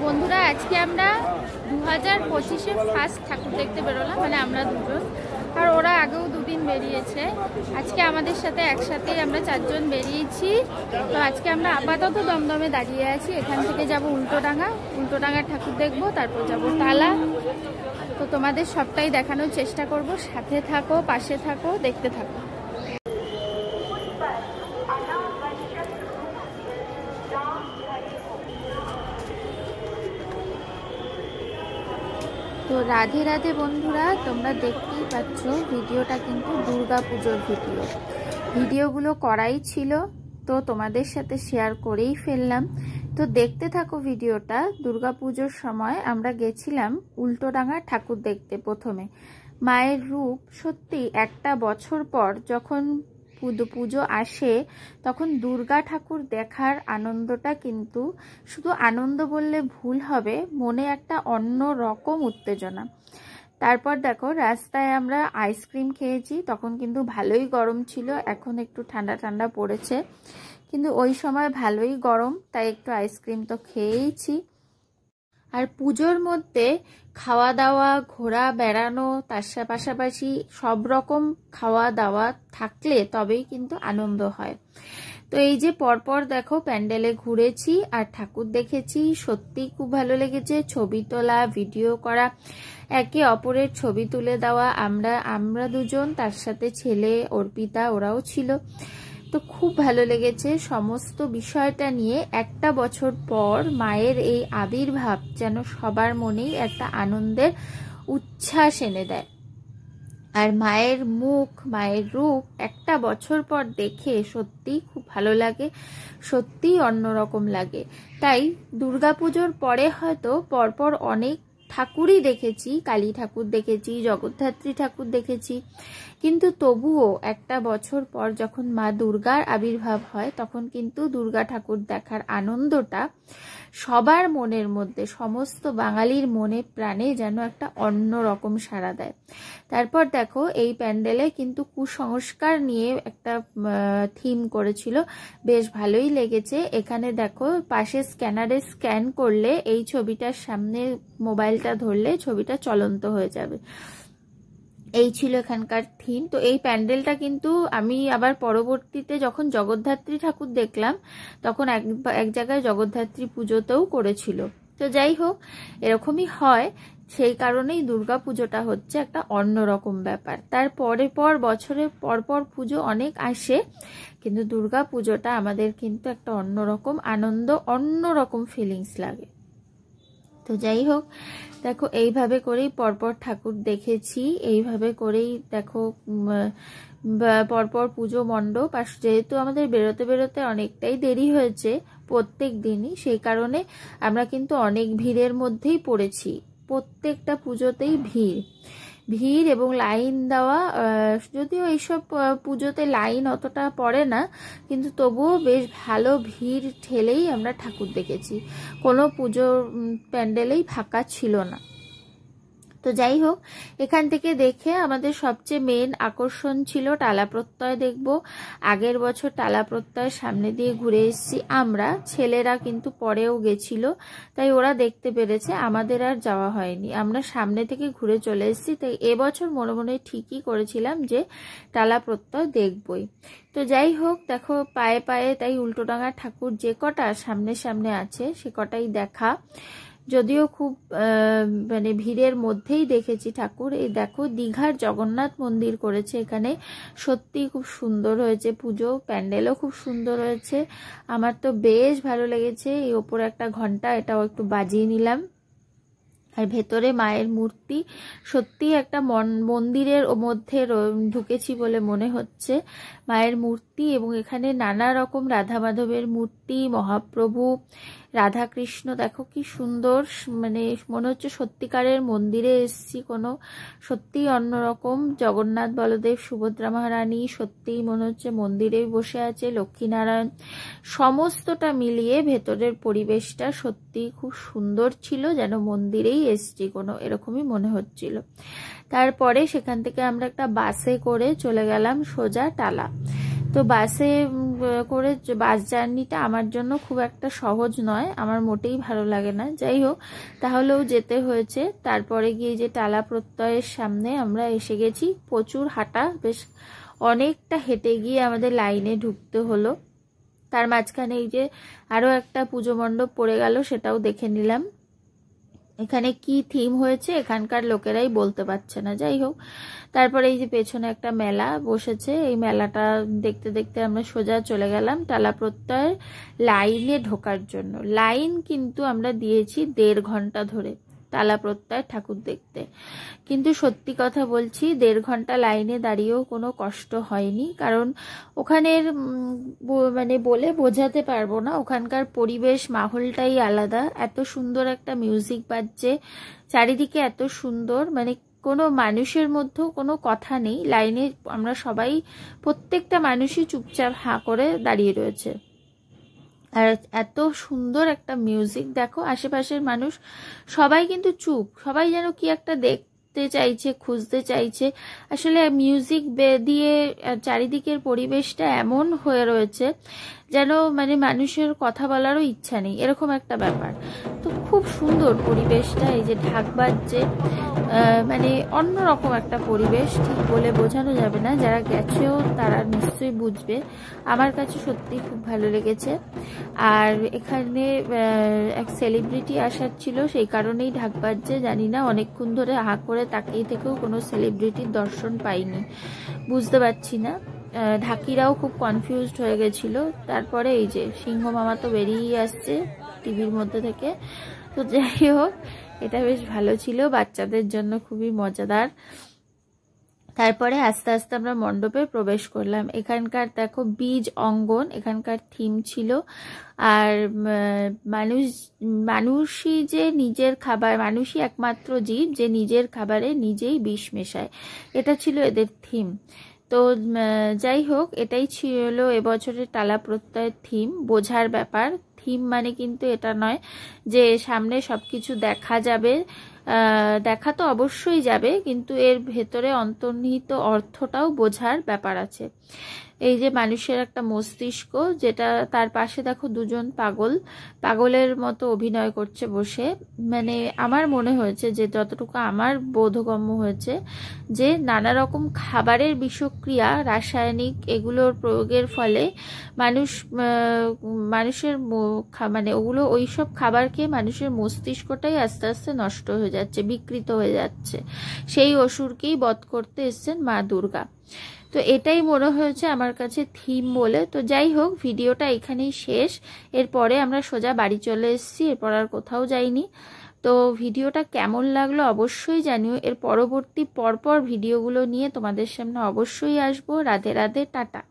বন্ধুরা আজকে আমরা 2025-এ ফার্স্ট ঠাকুর দেখতে বেরোলাম, মানে আমরা দুজন, আর ওরা আগেও দুদিন বেরিয়েছে। আজকে আমাদের সাথে একসাথেই আমরা চারজন বেরিয়েছি। তো আজকে আমরা আপাতত দমদমে দাঁড়িয়ে আছি। এখান থেকে যাব উল্টোডাঙ্গার ঠাকুর দেখব, তারপর যাব টালা। তো তোমাদের সবটাই দেখানোর চেষ্টা করব। সাথে থাকো, পাশে থাকো, দেখতে থাকো। তো রাধে রাধে বন্ধুরা, তোমরা দেখতেই পাচ্ছ ভিডিওটা কিন্তু দুর্গা পুজোর ভিডিওগুলো করাই ছিল, তো তোমাদের সাথে শেয়ার করেই ফেললাম। তো দেখতে থাকো ভিডিওটা। দুর্গা পুজোর সময় আমরা গেছিলাম উল্টোডাঙ্গা ঠাকুর দেখতে। প্রথমে মায়ের রূপ সত্যি একটা বছর পর যখন পুজো আসে তখন দুর্গা ঠাকুর দেখার আনন্দটা কিন্তু শুধু আনন্দ বললে ভুল হবে, মনে একটা অন্য রকম উত্তেজনা। তারপর দেখো রাস্তায় আমরা আইসক্রিম খেয়েছি, তখন কিন্তু ভালোই গরম ছিল, এখন একটু ঠান্ডা ঠান্ডা পড়েছে, কিন্তু ওই সময় ভালোই গরম, তাই একটু আইসক্রিম তো খেয়েইছি। আর পুজোর মধ্যে খাওয়া দাওয়া, ঘোরা বেড়ানো, তার পাশাপাশি সব রকম খাওয়া দাওয়া থাকলে তবেই কিন্তু আনন্দ হয়। তো এই যে পরপর দেখো প্যান্ডেলে ঘুরেছি আর ঠাকুর দেখেছি, সত্যি খুব ভালো লেগেছে। ছবি তোলা, ভিডিও করা, একে অপরের ছবি তুলে দেওয়া, আমরা দুজন, তার সাথে ছেলে অর্পিতা, ওরাও ছিল। তো খুব ভালো লেগেছে সমস্ত বিষয়টা নিয়ে। একটা বছর পর মায়ের এই আবির্ভাব যেন সবার মনেই একটা আনন্দের উচ্ছ্বাস এনে দেয়। আর মায়ের মুখ, মায়ের রূপ একটা বছর পর দেখে সত্যিই খুব ভালো লাগে, সত্যিই অন্যরকম লাগে। তাই দুর্গাপুজোর পরে হয়তো পরপর অনেক ঠাকুরই দেখেছি, কালী ঠাকুর দেখেছি, জগদ্ধাত্রী ঠাকুর দেখেছি, কিন্তু তবুও একটা বছর পর যখন মা দুর্গার আবির্ভাব হয় তখন কিন্তু দুর্গা ঠাকুর দেখার আনন্দটা সবার মনের মধ্যে, সমস্ত বাঙালির মনে প্রাণে যেন একটা অন্য রকম সাড়া দেয়। তারপর দেখো এই প্যান্ডেলে কিন্তু কুসংস্কার নিয়ে একটা থিম করেছিল, বেশ ভালোই লেগেছে। এখানে দেখো পাশে স্ক্যানারে স্ক্যান করলে এই ছবিটার সামনে মোবাইলটা ধরলে ছবিটা চলন্ত হয়ে যাবে, এই ছিল এখানকার থিম। তো এই প্যান্ডেলটা কিন্তু আমি আবার পরবর্তীতে যখন জগদ্ধাত্রী ঠাকুর দেখলাম তখন এক জায়গায় জগদ্ধাত্রী পুজোতেও করেছিল। তো যাই হোক, এরকমই হয়, সেই কারণেই দুর্গা পুজোটা হচ্ছে একটা অন্যরকম ব্যাপার। তার পর বছরের পরপর পুজো অনেক আসে, কিন্তু দুর্গা পুজোটা আমাদের কিন্তু একটা অন্যরকম আনন্দ, অন্যরকম ফিলিংস লাগে। তো যাই হোক, দেখো এইভাবে করেই পরপর ঠাকুর দেখেছি, এইভাবে করেই দেখো পরপর পুজো মণ্ডপ। আর যেহেতু আমাদের বেরোতে বেরোতে অনেকটাই দেরি হয়েছে প্রত্যেক দিনই, সেই কারণে আমরা কিন্তু অনেক ভিড়ের মধ্যেই পড়েছি। প্রত্যেকটা পুজোতেই ভিড় এবং লাইন দেওয়া, যদিও এইসব পুজোতে লাইন অতটা পড়ে না, কিন্তু তবুও বেশ ভালো ভিড় ঠেলেই আমরা ঠাকুর দেখেছি, কোনো পুজোর প্যান্ডেলেই ফাঁকা ছিল না। তো যাই হোক, এখান থেকে দেখে আমাদের সবচেয়ে মেন আকর্ষণ ছিল টালা প্রত্যয় দেখব। আগের বছর টালা প্রত্যয়ের সামনে দিয়ে ঘুরে এসেছি আমরা, ছেলেরা কিন্তু পরেও গেছিল, তাই ওরা দেখতে পেরেছে, আমাদের আর যাওয়া হয়নি, আমরা সামনে থেকে ঘুরে চলে এসেছি। তাই এবছর মনে মনে ঠিকই করেছিলাম যে টালা প্রত্যয় দেখবই। তো যাই হোক, দেখো পায়ে পায়ে তাই উল্টোডাঙ্গা ঠাকুর যে কটা সামনে আছে সে কটাই দেখা, যদিও খুব মানে ভিড়ের মধ্যেই দেখেছি ঠাকুর। এই দেখো দীঘার জগন্নাথ মন্দির করেছে এখানে, সত্যি খুব সুন্দর হয়েছে পুজো, প্যান্ডেলও খুব সুন্দর হয়েছে, আমার তো বেশ ভালো লেগেছে। এই ওপরে একটা ঘন্টা, এটাও একটু বাজিয়ে নিলাম। আর ভেতরে মায়ের মূর্তি, সত্যি একটা মন্দিরের মধ্যে ঢুকেছি বলে মনে হচ্ছে, মায়ের মূর্তি, এবং এখানে নানা রকম রাধা মাধবের মূর্তি, মহাপ্রভু, রাধা কৃষ্ণ, দেখো কি সুন্দর, মানে মনে হচ্ছে সত্যিকারের মন্দিরে এসেছি কোনো, সত্যিই অন্যরকম। জগন্নাথ বলদেব সুভদ্রা মহারানী, সত্যিই মনে হচ্ছে মন্দিরেই বসে আছে, লক্ষ্মীনারায়ণ, সমস্তটা মিলিয়ে ভেতরের পরিবেশটা সত্যি খুব সুন্দর ছিল, যেন মন্দিরেই এসেছি কোনো, এরকমই মনে হচ্ছিল। তারপরে সেখান থেকে আমরা একটা বাসে করে চলে গেলাম সোজা টালা। তো বাসে করে বাস জার্নিটা আমার জন্য খুব একটা সহজ নয়, আমার মোটেই ভালো লাগে না। যাই হোক, তাহলেও যেতে হয়েছে। তারপরে গিয়ে যে টালা প্রত্যয়ের সামনে আমরা এসে গেছি। প্রচুর হাঁটা, বেশ অনেকটা হেঁটে গিয়ে আমাদের লাইনে ঢুকতে হলো। তার মাঝখানে এই যে আরও একটা পুজো মণ্ডপ পড়ে গেল, সেটাও দেখে নিলাম। এখানে কি থিম হয়েছে এখানকার লোকেরাই বলতে পারছে না। যাই হোক, তারপরে এই যে পেছনে একটা মেলা বসেছে, এই মেলাটা দেখতে দেখতে আমরা সোজা চলে গেলাম টালা প্রত্যয়ের লাইনে ঢোকার জন্য। লাইন কিন্তু আমরা দিয়েছি 1.5 ঘন্টা ধরে টালা প্রত্যয় ঠাকুর দেখতে। কিন্তু সত্যি কথা বলছি, 1.5 ঘন্টা লাইনে দাঁড়িয়েও কোনো কষ্ট হয়নি, কারণ ওখানের মানে বলে বোঝাতে পারবো না, ওখানকার পরিবেশ মাহলটাই আলাদা। এত সুন্দর একটা মিউজিক বাজছে, চারিদিকে এত সুন্দর, মানে কোনো মানুষের মধ্যেও কোনো কথা নেই। লাইনে আমরা সবাই, প্রত্যেকটা মানুষই চুপচাপ হাঁ করে দাঁড়িয়ে রয়েছে। আর এত সুন্দর একটা মিউজিক, দেখো আশেপাশের মানুষ সবাই কিন্তু চুপ, সবাই যেন কি একটা দেখতে চাইছে, খুঁজতে চাইছে। আসলে মিউজিক দিয়ে চারিদিকের পরিবেশটা এমন হয়ে রয়েছে যেন মানে মানুষের কথা বলারও ইচ্ছা নেই, এরকম একটা ব্যাপার। তো খুব সুন্দর পরিবেশটা, এই যে ঢাক বাজছে, মানে অন্যরকম একটা পরিবেশ, ঠিক বলে বোঝানো যাবে না। যারা গেছেও তারা নিশ্চয়ই বুঝবে। আমার কাছে সত্যি খুব ভালো লেগেছে। আর এখানে এক সেলিব্রিটি আসার ছিল, সেই কারণেই ঢাক বাজছে। জানি না, অনেকক্ষণ ধরে হাঁ করে তাকিয়ে থেকেও কোনো সেলিব্রিটির দর্শন পাইনি, বুঝতে পারছি না। ঢাকিরাও খুব কনফিউজড হয়ে গেছিল। তারপরে এই যে সিংহ মামা তো বেরিয়েই আসছে টিভির মধ্যে থেকে। তো যাই হোক, এটা বেশ ভালো ছিল, বাচ্চাদের জন্য খুবই মজাদার। তারপরে আস্তে আস্তে আমরা মণ্ডপে প্রবেশ করলাম। এখানকার দেখো বীজ অঙ্গন এখানকার থিম ছিল। আর মানুষই যে নিজের খাবার, মানুষই একমাত্র জীব যে নিজের খাবারে নিজেই বিষ মেশায়, এটা ছিল এদের থিম। তো যাই হোক, এটাই ছিল এবছরের টালা প্রত্যয়ের থিম। বোঝার ব্যাপার, থিম মানে কিন্তু এটা নয় যে সামনে সবকিছু দেখা যাবে, দেখা তো অবশ্যই যাবে, কিন্তু এর ভেতরে অন্তর্নিহিত অর্থটাও বোঝার ব্যাপার আছে। এই যে মানুষের একটা মস্তিষ্ক, যেটা তার পাশে দেখো দুজন পাগলের মতো অভিনয় করছে বসে। মানে আমার মনে হয়েছে যে, যতটুকু আমার বোধগম্য হয়েছে, যে নানা রকম খাবারের বিষক্রিয়া, রাসায়নিক এগুলোর প্রয়োগের ফলে মানুষের মানে ওগুলো ওইসব খাবার খেয়ে মানুষের মস্তিষ্কটাই আস্তে আস্তে নষ্ট হয়ে যাচ্ছে, বিকৃত হয়ে যাচ্ছে। সেই অসুরকেই বধ করতে এসেছেন মা দুর্গা। তো এটাই মনে হয়েছে আমার কাছে থিম বলে। তো যাই হোক, ভিডিওটা এখানেই শেষ। এরপরে আমরা সোজা বাড়ি চলে এসেছি, এরপর আর কোথাও যাইনি। তো ভিডিওটা কেমন লাগলো অবশ্যই জানিও। এর পরবর্তী পরপর ভিডিওগুলো নিয়ে তোমাদের সামনে অবশ্যই আসবো। রাধে রাধে, টাটা।